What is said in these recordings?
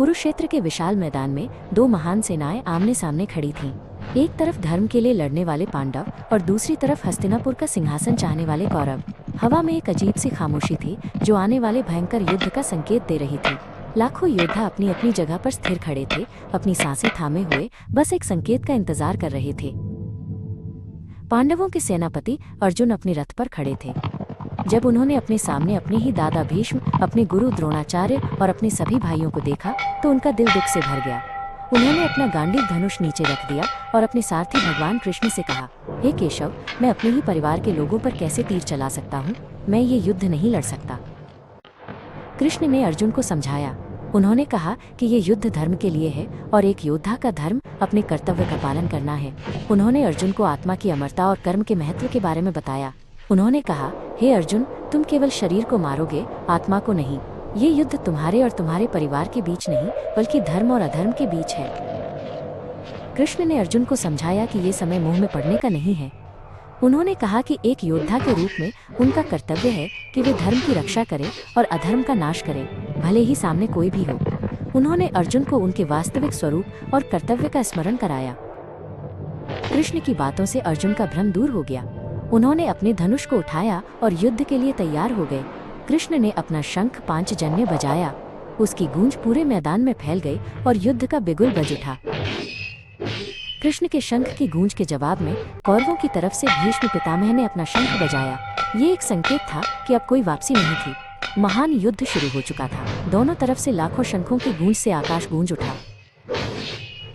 कुरुक्षेत्र के विशाल मैदान में दो महान सेनाएं आमने सामने खड़ी थीं। एक तरफ धर्म के लिए लड़ने वाले पांडव और दूसरी तरफ हस्तिनापुर का सिंहासन चाहने वाले कौरव। हवा में एक अजीब सी खामोशी थी जो आने वाले भयंकर युद्ध का संकेत दे रही थी। लाखों योद्धा अपनी अपनी जगह पर स्थिर खड़े थे, अपनी सांसें थामे हुए बस एक संकेत का इंतजार कर रहे थे। पांडवों के सेनापति अर्जुन अपने रथ पर खड़े थे। जब उन्होंने अपने सामने अपने ही दादा भीष्म, अपने गुरु द्रोणाचार्य और अपने सभी भाइयों को देखा तो उनका दिल दुख से भर गया। उन्होंने अपना गांडीव धनुष नीचे रख दिया और अपने सारथी भगवान कृष्ण से कहा, हे केशव, मैं अपने ही परिवार के लोगों पर कैसे तीर चला सकता हूँ? मैं ये युद्ध नहीं लड़ सकता। कृष्ण ने अर्जुन को समझाया। उन्होंने कहा कि ये युद्ध धर्म के लिए है और एक योद्धा का धर्म अपने कर्तव्य का पालन करना है। उन्होंने अर्जुन को आत्मा की अमरता और कर्म के महत्व के बारे में बताया। उन्होंने कहा, हे अर्जुन, तुम केवल शरीर को मारोगे, आत्मा को नहीं। ये युद्ध तुम्हारे और तुम्हारे परिवार के बीच नहीं, बल्कि धर्म और अधर्म के बीच है। कृष्ण ने अर्जुन को समझाया कि ये समय मोह में पड़ने का नहीं है। उन्होंने कहा कि एक योद्धा के रूप में उनका कर्तव्य है कि वे धर्म की रक्षा करें और अधर्म का नाश करें, भले ही सामने कोई भी हो। उन्होंने अर्जुन को उनके वास्तविक स्वरूप और कर्तव्य का स्मरण कराया। कृष्ण की बातों से अर्जुन का भ्रम दूर हो गया। उन्होंने अपने धनुष को उठाया और युद्ध के लिए तैयार हो गए। कृष्ण ने अपना शंख पांचजन्य बजाया। उसकी गूंज पूरे मैदान में फैल गई और युद्ध का बिगुल बज उठा। कृष्ण के शंख की गूंज के जवाब में कौरवों की तरफ से भीष्म पितामह ने अपना शंख बजाया। ये एक संकेत था कि अब कोई वापसी नहीं थी। महान युद्ध शुरू हो चुका था। दोनों तरफ से लाखों शंखों की गूंज से आकाश गूंज उठा।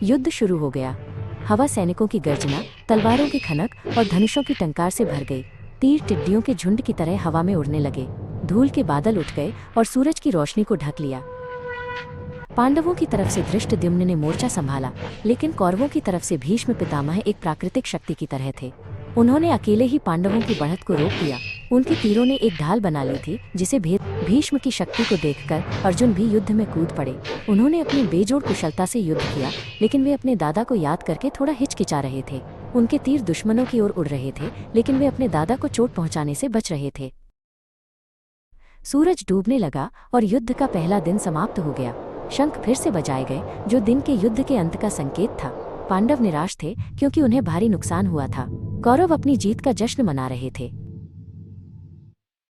युद्ध शुरू हो गया। हवा सैनिकों की गर्जना, तलवारों की खनक और धनुषों की टंकार से भर गई। तीर टिड्डियों के झुंड की तरह हवा में उड़ने लगे। धूल के बादल उठ गए और सूरज की रोशनी को ढक लिया। पांडवों की तरफ से धृष्टद्युम्न ने मोर्चा संभाला, लेकिन कौरवों की तरफ से भीष्म पितामह एक प्राकृतिक शक्ति की तरह थे। उन्होंने अकेले ही पांडवों की बढ़त को रोक दिया। उनके तीरों ने एक ढाल बना ली थी जिसे भेद भीष्म की शक्ति को देखकर अर्जुन भी युद्ध में कूद पड़े। उन्होंने अपनी बेजोड़ कुशलता से युद्ध किया, लेकिन वे अपने दादा को याद करके थोड़ा हिचकिचा रहे थे। उनके तीर दुश्मनों की ओर उड़ रहे थे, लेकिन वे अपने दादा को चोट पहुंचाने से बच रहे थे। सूरज डूबने लगा और युद्ध का पहला दिन समाप्त हो गया। शंख फिर से बजाए गए, जो दिन के युद्ध के अंत का संकेत था। पांडव निराश थे क्योंकि उन्हें भारी नुकसान हुआ था। कौरव अपनी जीत का जश्न मना रहे थे।